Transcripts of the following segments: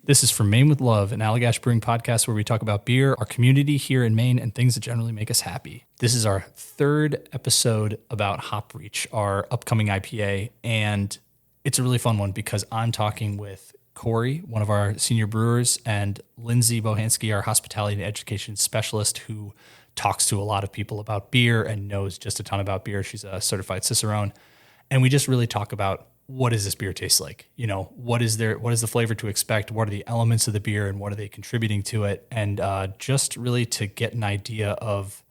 This is From Maine with Love, an Allagash Brewing podcast where we talk about beer, our community here in Maine, and things that generally make us happy. This is our third episode about Hop Reach, our upcoming IPA, and it's a really fun one because I'm talking with Corey, one of our senior brewers, and Lindsay Bohanske, our hospitality and education specialist, who talks to a lot of people about beer and knows just a ton about beer. She's a certified Cicerone. And we just really talk about what does this beer taste like? You know, what is the flavor to expect? What are the elements of the beer and what are they contributing to it? And just really to get an idea of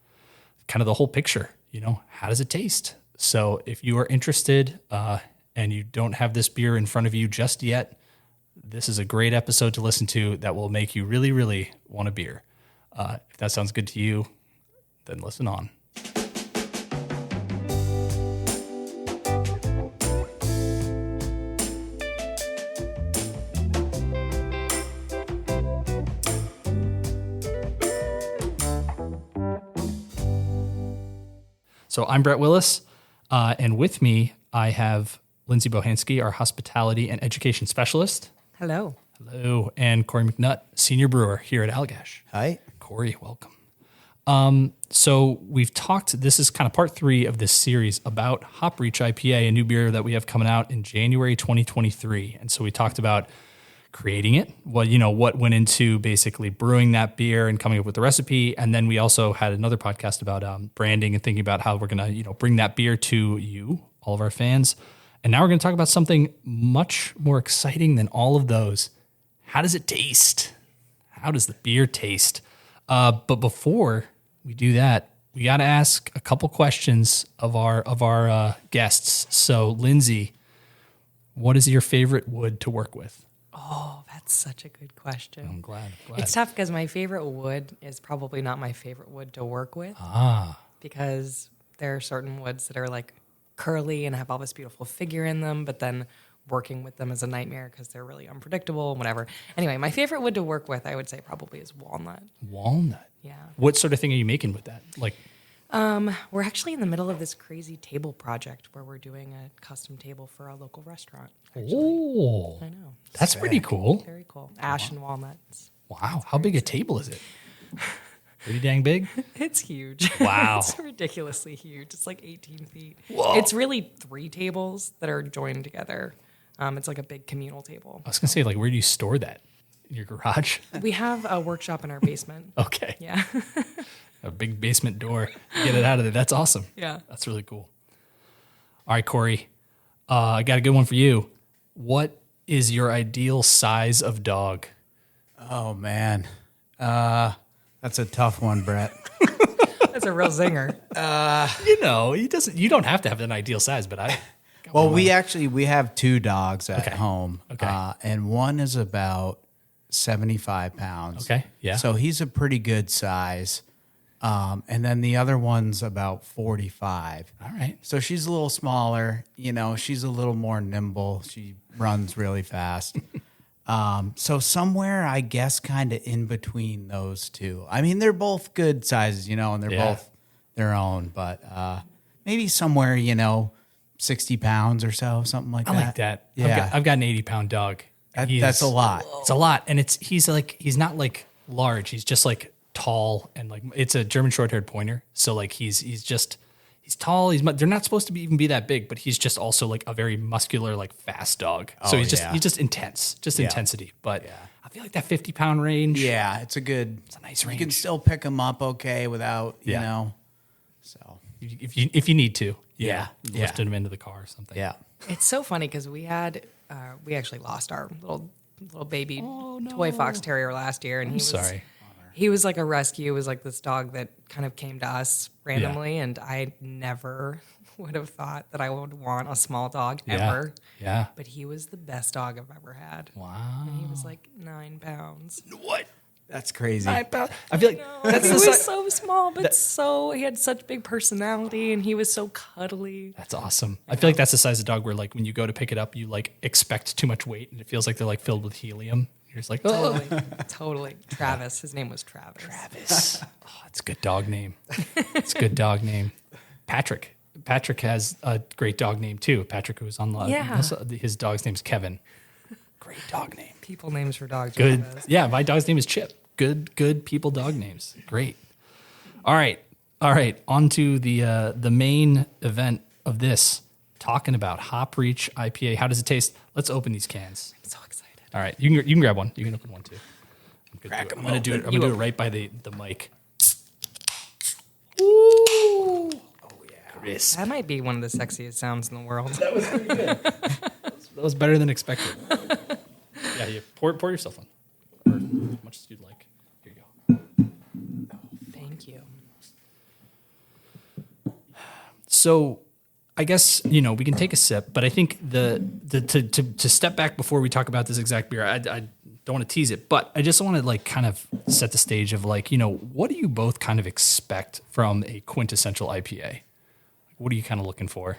kind of the whole picture, you know, how does it taste? So if you are interested and you don't have this beer in front of you just yet, this is a great episode to listen to that will make you really, really want a beer. If that sounds good to you, then listen on. So I'm Brett Willis, and with me, I have Lindsay Bohanske, our hospitality and education specialist. Hello. Hello. And Corey McNutt, senior brewer here at Allagash. Hi. Corey, welcome. So we've talked, this is kind of part 3 of this series about Hop Reach IPA, a new beer that we have coming out in January 2023. And so we talked about creating it, what went into basically brewing that beer and coming up with the recipe. And then we also had another podcast about branding and thinking about how we're going to, bring that beer to you, all of our fans. And now we're going to talk about something much more exciting than all of those. How does it taste? How does the beer taste? But before we do that, we got to ask a couple questions of our guests. So, Lindsay, what is your favorite wood to work with? Oh, that's such a good question. I'm glad. It's tough because my favorite wood is probably not my favorite wood to work with. Because there are certain woods that are like curly and have all this beautiful figure in them, but then working with them is a nightmare because they're really unpredictable and whatever. Anyway, my favorite wood to work with, I would say probably is walnut. Walnut? Yeah. What sort of thing are you making with that? We're actually in the middle of this crazy table project where we're doing a custom table for a local restaurant. Actually. Oh, I know. That's pretty cool. Very cool. Ash and walnuts. Wow. How big a table is it? Pretty dang big? It's huge. Wow. It's ridiculously huge. It's like 18 feet. Whoa. It's really 3 tables that are joined together. It's like a big communal table. I was going to say, where do you store that? In your garage? We have a workshop in our basement. Okay. Yeah. A big basement door. Get it out of there. That's awesome. Yeah. That's really cool. All right, Corey. I got a good one for you. What is your ideal size of dog? Oh, man. That's a tough one, Brett. That's a real zinger. You don't have to have an ideal size, but Well, we have 2 dogs at home. Okay. And one is about 75 pounds. Okay, yeah. So he's a pretty good size. And then the other one's about 45. All right. So she's a little smaller. She's a little more nimble. She runs really fast. So somewhere, I guess, kind of in between those 2. I mean, they're both good sizes, and they're both their own. But maybe somewhere, 60 pounds or so, something like that. I like that. Yeah. I've got an 80-pound dog. That's a lot. It's a lot. And he's not large. He's just tall and it's a German short-haired pointer. So he's tall. They're not supposed to even be that big, but he's just also a very muscular, fast dog. So he's just intense, intensity. But I feel like that 50-pound range. Yeah, it's a nice range. You can still pick him up okay without, So if you need to, lifting him into the car or something. Yeah. It's so funny because we actually lost our little baby toy fox terrier last year, and he was like a rescue. It was like this dog that kind of came to us randomly, and I never would have thought that I would want a small dog ever. Yeah. But he was the best dog I've ever had. Wow. And he was 9 pounds. What? That's crazy. 9 pounds. I feel like he was so small, but he had such big personality, and he was so cuddly. That's awesome. I feel like that's the size of dog where when you go to pick it up, you expect too much weight, and it feels like they're filled with helium. You're just oh. Totally. Travis. His name was Travis. Oh, that's a good dog name. It's a good dog name. Patrick. Patrick has a great dog name too. Patrick, who was on the his dog's name's Kevin. Great dog name. People names for dogs. Good. Yeah, my dog's name is Chip. Good people dog names. Great. All right. On to the main event of this, talking about Hop Reach IPA. How does it taste? Let's open these cans. I'm so excited. All right. You can grab one. You can open one too. Crack 'em I'm gonna do it. open. I'm gonna do it right by the mic. Ooh. Oh yeah. Crisp. That might be one of the sexiest sounds in the world. That was pretty good. That was better than expected. Yeah, you pour yourself one. Or as much as you'd like. Here you go. Thank you. So I guess, we can take a sip, but I think to step back before we talk about this exact beer, I don't want to tease it, but I just want to like kind of set the stage of like, what do you both kind of expect from a quintessential IPA? What are you kind of looking for?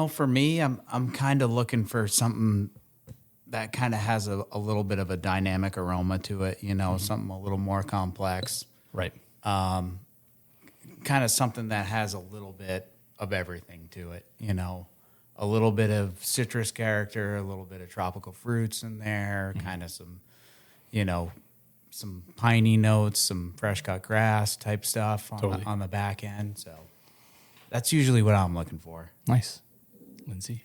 For me, I'm kind of looking for something that kind of has a little bit of a dynamic aroma to it, something a little more complex. Right. Kind of something that has a little bit of everything to it, a little bit of citrus character, a little bit of tropical fruits in there, kind of some, some piney notes, some fresh cut grass type stuff on the back end. So that's usually what I'm looking for. Nice. Lindsay?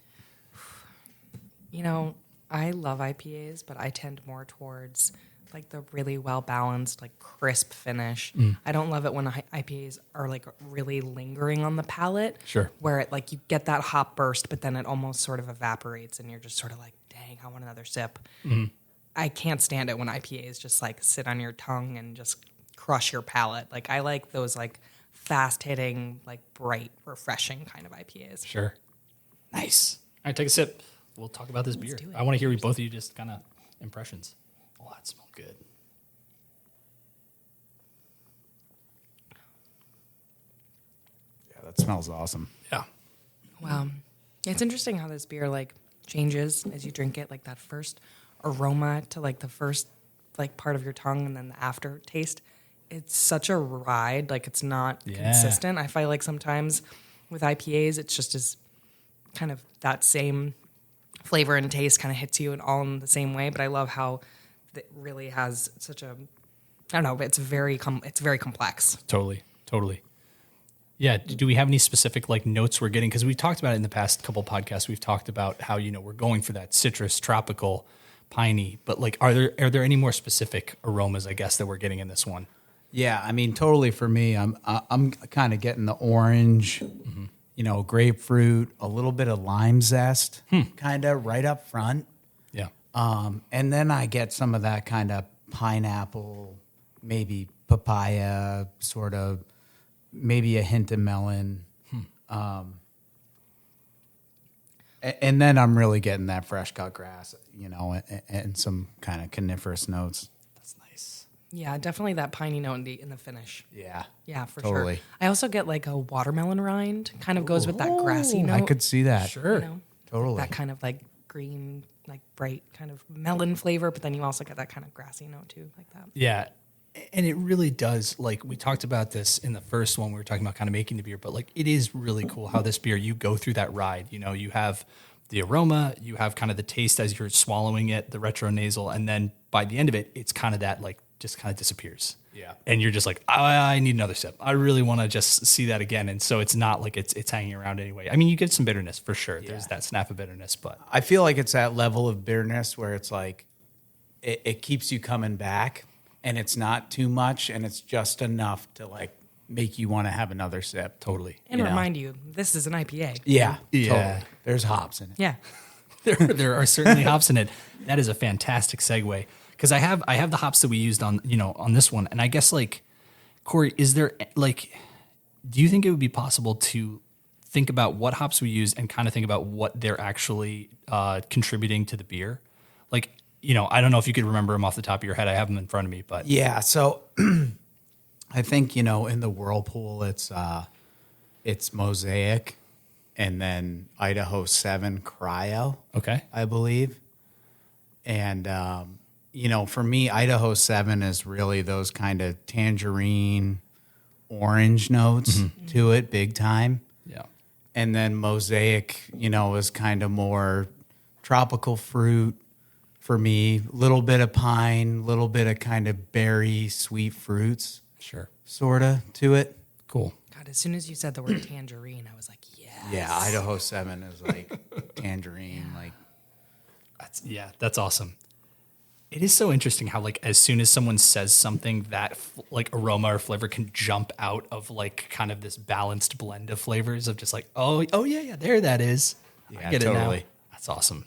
I love IPAs, but I tend more towards like the really well balanced, like crisp finish. I don't love it when IPAs are like really lingering on the palate. Sure. Where it like you get that hop burst, but then it almost sort of evaporates, and you're just sort of like, dang, I want another sip. I can't stand it when IPAs just like sit on your tongue and just crush your palate. Like I like those like fast hitting, like bright, refreshing kind of IPAs. Sure. Nice. All right, take a sip. We'll talk about this beer. do it. I want to hear both of you just kind of impressions. Oh, that smells good. Yeah, that smells awesome. Yeah. Wow. It's interesting how this beer like changes as you drink it, like that first aroma to like the first like part of your tongue and then the aftertaste. It's such a ride, like it's not consistent. I feel like sometimes with IPAs it's just as kind of that same flavor and taste kind of hits you all in the same way, but I love how it really has such a I don't know, it's very complex. Totally. Yeah. Do we have any specific like notes we're getting? Because we talked about it in the past couple podcasts. We've talked about how we're going for that citrus, tropical, piney. But like, are there any more specific aromas? I guess that we're getting in this one. Yeah, I mean, totally. For me, I'm kind of getting the orange, grapefruit, a little bit of lime zest, kind of right up front. Yeah. And then I get some of that kind of pineapple, maybe papaya, sort of, maybe a hint of melon. And then I'm really getting that fresh cut grass, and some kind of coniferous notes. That's nice. Yeah, definitely that piney note in the finish. Yeah. Yeah, for Totally. sure. I also get like a watermelon rind, kind of goes with that grassy note. I could see that. Sure. Totally. That kind of like green, like bright kind of melon flavor, but then you also get that kind of grassy note too, like that. Yeah. And it really does, like we talked about this in the first one, we were talking about kind of making the beer, but like it is really cool how this beer, you go through that ride, you have the aroma, you have kind of the taste as you're swallowing it, the retronasal, and then by the end of it, it's kind of that like just kind of disappears. Yeah. And you're just like, I need another sip. I really want to just see that again. And so it's not like it's hanging around anyway. I mean, you get some bitterness for sure. Yeah. There's that snap of bitterness, but I feel like it's that level of bitterness where it's like it keeps you coming back, and it's not too much, and it's just enough to like make you want to have another sip. Totally. And remind you, this is an IPA. Yeah. Yeah. Totally. There's hops in it. Yeah. There are certainly hops in it. That is a fantastic segue, because I have the hops that we used on this one, and I guess like Corey, is there like, do you think it would be possible to think about what hops we use and kind of think about what they're actually contributing to the beer? Like, I don't know if you could remember them off the top of your head. I have them in front of me, but yeah. So I think in the Whirlpool it's Mosaic, and then Idaho 7 Cryo. Okay, I believe, and for me, Idaho 7 is really those kind of tangerine, orange notes to it, big time. yeah, And then Mosaic, is kind of more tropical fruit for me. Little bit of pine, little bit of kind of berry, sweet fruits. Sure. Sort of to it. Cool. God, as soon as you said the word tangerine, I was like, yes. Yeah, Idaho 7 is like tangerine. Like That's awesome. It is so interesting how like as soon as someone says something that like aroma or flavor can jump out of like kind of this balanced blend of flavors of just like, oh yeah, there that is. Yeah, I get it now. totally. That's awesome.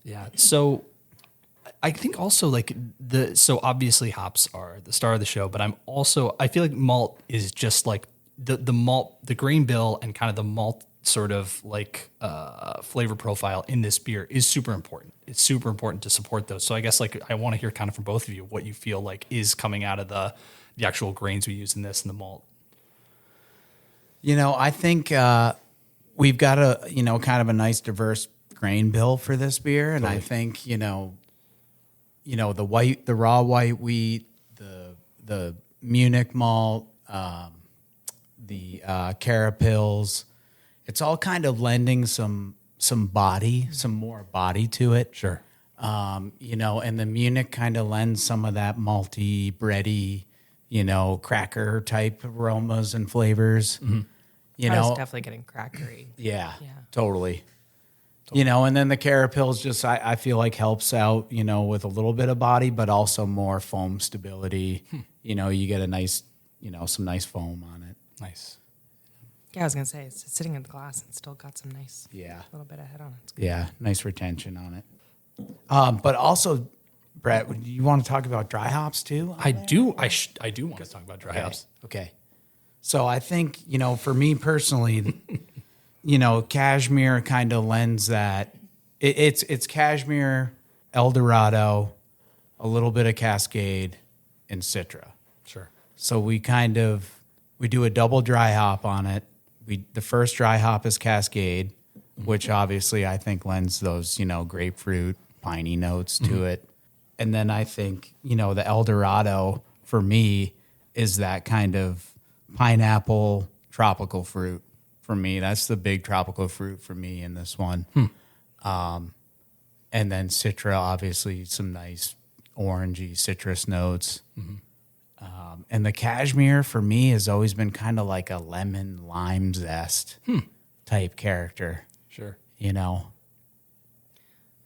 Yeah. So I think also like so obviously hops are the star of the show, but I feel like malt is just like the malt, the grain bill and kind of the malt sort of like flavor profile in this beer is super important. It's super important to support those. So I guess like I want to hear kind of from both of you what you feel like is coming out of the actual grains we use in this and the malt. I think we've got kind of a nice diverse grain bill for this beer, and totally. I think the raw white wheat, the Munich malt, the carapils, it's all kind of lending some more body to it. Sure. And the Munich kind of lends some of that malty, bready, cracker type aromas and flavors. Mm-hmm. I was definitely getting crackery. Yeah, totally. And then the carapils just, I feel like helps out, with a little bit of body, but also more foam stability. You get a nice, some nice foam on it. Nice. Yeah, I was going to say, it's sitting in the glass and still got some nice, little bit of head on it. It's good. Yeah, nice retention on it. But also, Brett, you want to talk about dry hops too? I do. I do want to talk about dry hops. Okay. So I think, for me personally, Cashmere kind of lends that. It's Cashmere, Eldorado, a little bit of Cascade, and Citra. Sure. So we do a double dry hop on it. The first dry hop is Cascade, which obviously I think lends those, grapefruit, piney notes to it. And then I think, the Eldorado for me is that kind of pineapple tropical fruit. For me, that's the big tropical fruit for me in this one. And then Citra, obviously, some nice orangey citrus notes. Mm-hmm. And the Cashmere, for me, has always been kind of like a lemon lime zest type character. Sure. I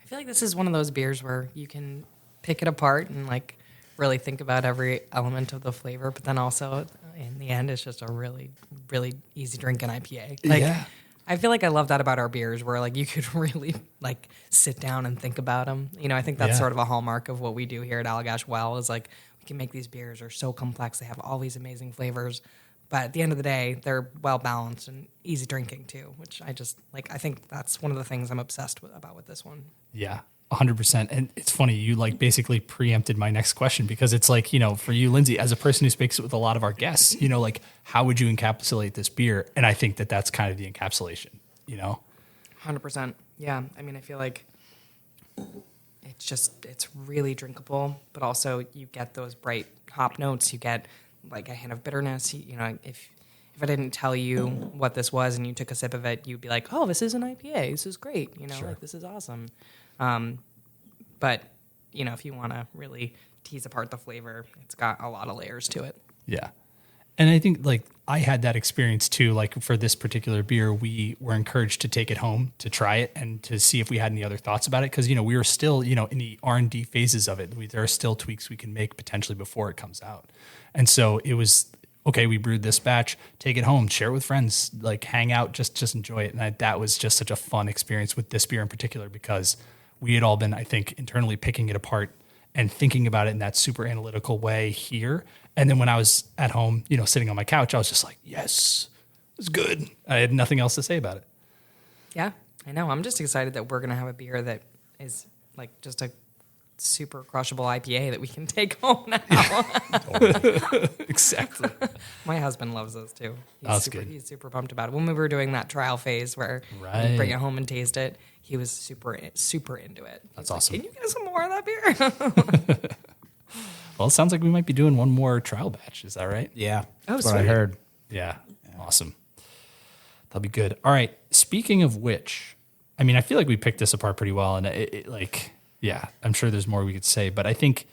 feel like this is one of those beers where you can pick it apart and like really think about every element of the flavor, but then also in the end, it's just a really, really easy drinking IPA. I feel like I love that about our beers, where like you could really like sit down and think about them. I think that's sort of a hallmark of what we do here at Allagash Well is like we can make these beers are so complex. They have all these amazing flavors, but at the end of the day, they're well balanced and easy drinking too. Which I just like. I think that's one of the things I'm obsessed about with this one. Yeah. 100%. And it's funny, you like basically preempted my next question because it's like, for you, Lindsay, as a person who speaks with a lot of our guests, like how would you encapsulate this beer? And I think that that's kind of the encapsulation, 100%. Yeah. I mean, I feel like it's really drinkable, but also you get those bright hop notes. You get like a hint of bitterness. If I didn't tell you what this was and you took a sip of it, you'd be like, oh, this is an IPA. This is great. Sure. Like this is awesome. But if you want to really tease apart the flavor, it's got a lot of layers to it. Yeah. And I think like I had that experience too. Like for this particular beer, we were encouraged to take it home to try it and to see if we had any other thoughts about it. Cause we were still, in the R&D phases of it. There are still tweaks we can make potentially before it comes out. And so it was, okay, we brewed this batch, take it home, share it with friends, like hang out, just enjoy it. And that was just such a fun experience with this beer in particular, because we had all been, I think, internally picking it apart and thinking about it in that super analytical way here. And then when I was at home, sitting on my couch, I was just like, yes, it's good. I had nothing else to say about it. Yeah, I know. I'm just excited that we're going to have a beer that is like just a super crushable IPA that we can take home now. Exactly. My husband loves those too. He's super pumped about it. When we were doing that trial phase where we bring it home and taste it, he was super into it. That's awesome. Can you get some more of that beer? Well, it sounds like we might be doing one more trial batch. Is that right? Yeah. That's what I heard. Yeah. Awesome. That'll be good. All right. Speaking of which, I mean, I feel like we picked this apart pretty well, and I'm sure there's more we could say, but I think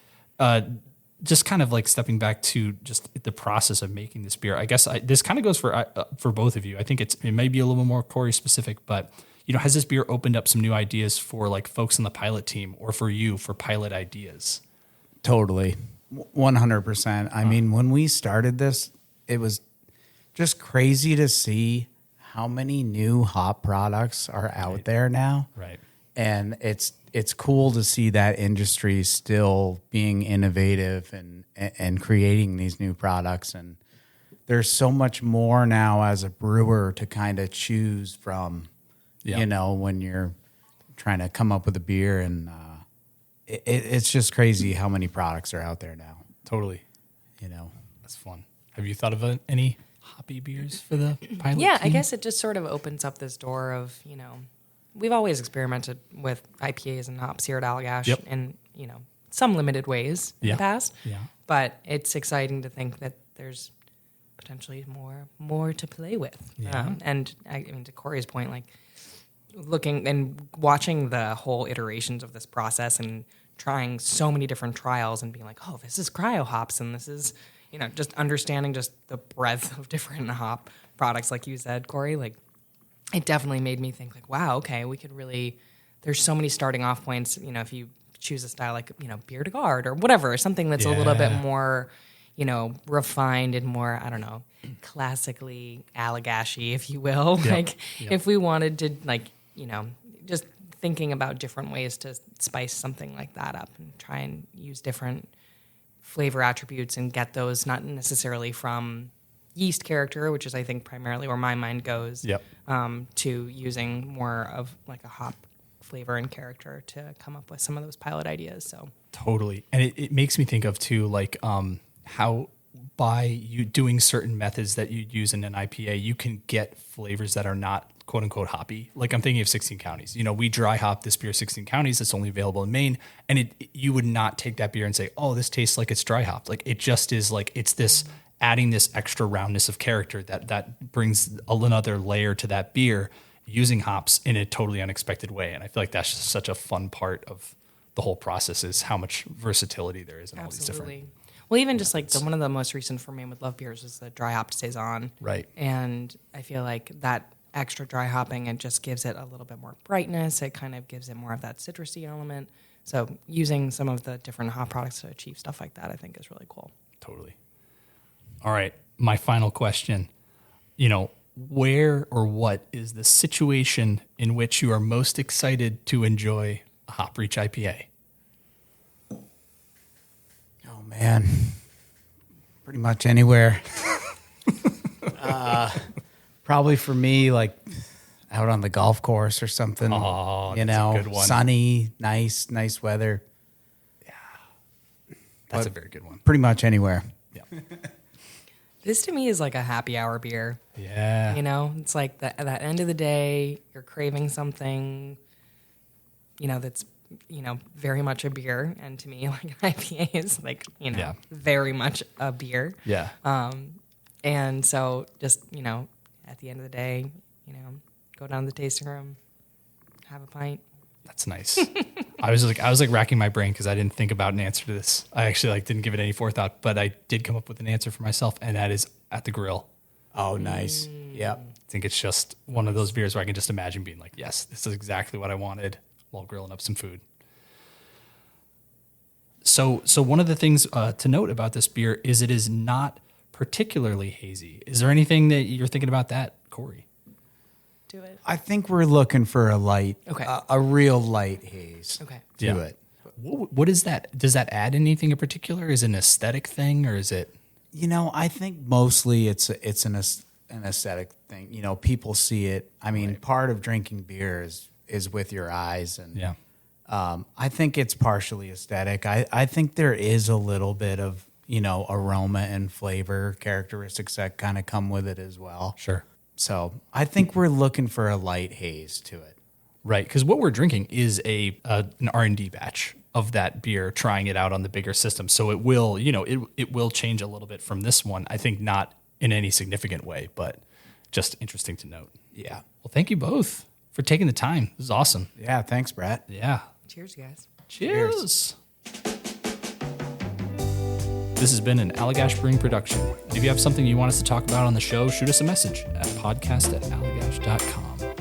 just kind of like stepping back to just the process of making this beer, I guess this kind of goes for both of you. I think it may be a little bit more Corey specific, but has this beer opened up some new ideas for like folks on the pilot team or for you for pilot ideas? Totally. 100%. I mean, when we started this, it was just crazy to see how many new hop products are out there now. Right. And it's cool to see that industry still being innovative and creating these new products. And there's so much more now as a brewer to kind of choose from, when you're trying to come up with a beer. And it's just crazy how many products are out there now. Totally. That's fun. Have you thought of any hoppy beers for the pilot team? I guess it just sort of opens up this door of, we've always experimented with IPAs and hops here at Allagash in, some limited ways in the past. Yeah. But it's exciting to think that there's potentially more to play with. Yeah. And I mean, to Corey's point, like looking and watching the whole iterations of this process and trying so many different trials and being like, oh, this is cryo hops and this is, just understanding just the breadth of different hop products, like you said, Corey, like, it definitely made me think like, wow, okay, we could really, there's so many starting off points, if you choose a style like, Bière de Garde or whatever, something that's a little bit more, refined and more, I don't know, classically Allagash-y, if you will. Yep. If we wanted to just thinking about different ways to spice something like that up and try and use different flavor attributes and get those not necessarily from yeast character, which is I think primarily where my mind goes, to using more of like a hop flavor and character to come up with some of those pilot ideas. So totally. And it makes me think of too, like how by you doing certain methods that you use in an IPA, you can get flavors that are not quote unquote hoppy. Like I'm thinking of 16 Counties. We dry hop this beer 16 Counties that's only available in Maine. And you would not take that beer and say, oh, this tastes like it's dry hopped. Like it just is like, it's this adding this extra roundness of character that brings another layer to that beer using hops in a totally unexpected way. And I feel like that's just such a fun part of the whole process is how much versatility there is in all these different. Well, even just like one of the most recent for me with Love Beers is the dry hopped Saison. Right. And I feel like that extra dry hopping, it just gives it a little bit more brightness. It kind of gives it more of that citrusy element. So using some of the different hop products to achieve stuff like that, I think is really cool. Totally. All right. My final question, where or what is the situation in which you are most excited to enjoy a Hop Reach IPA? Oh, man. Pretty much anywhere. Probably for me, like out on the golf course or something. Oh, that's a good one. Sunny, nice weather. Yeah. That's a very good one. Pretty much anywhere. Yeah. This to me is like a happy hour beer. Yeah. It's like that end of the day, you're craving something, that's, very much a beer. And to me, like an IPA is like, very much a beer. Yeah. And so just, at the end of the day, go down to the tasting room, have a pint. That's nice. I was racking my brain because I didn't think about an answer to this. I actually didn't give it any forethought, but I did come up with an answer for myself, and that is at the grill. Oh, nice. Yep. I think it's just one of those beers where I can just imagine being like, yes, this is exactly what I wanted while grilling up some food. So one of the things to note about this beer is it is not particularly hazy. Is there anything that you're thinking about that, Corey? Do it. I think we're looking for a light, a real light haze to it. What is that? Does that add anything in particular? Is it an aesthetic thing or is it? I think mostly it's an aesthetic thing. People see it. I mean, part of drinking beer is with your eyes. And I think it's partially aesthetic. I think there is a little bit of, aroma and flavor characteristics that kind of come with it as well. Sure. So I think we're looking for a light haze to it. Right, because what we're drinking is an R&D batch of that beer, trying it out on the bigger system. So it will, it will change a little bit from this one. I think not in any significant way, but just interesting to note. Yeah. Well, thank you both. for taking the time. This is awesome. Yeah, thanks, Brett. Yeah. Cheers, guys. Cheers. This has been an Allagash Brewing production. And if you have something you want us to talk about on the show, shoot us a message at podcast@allagash.com.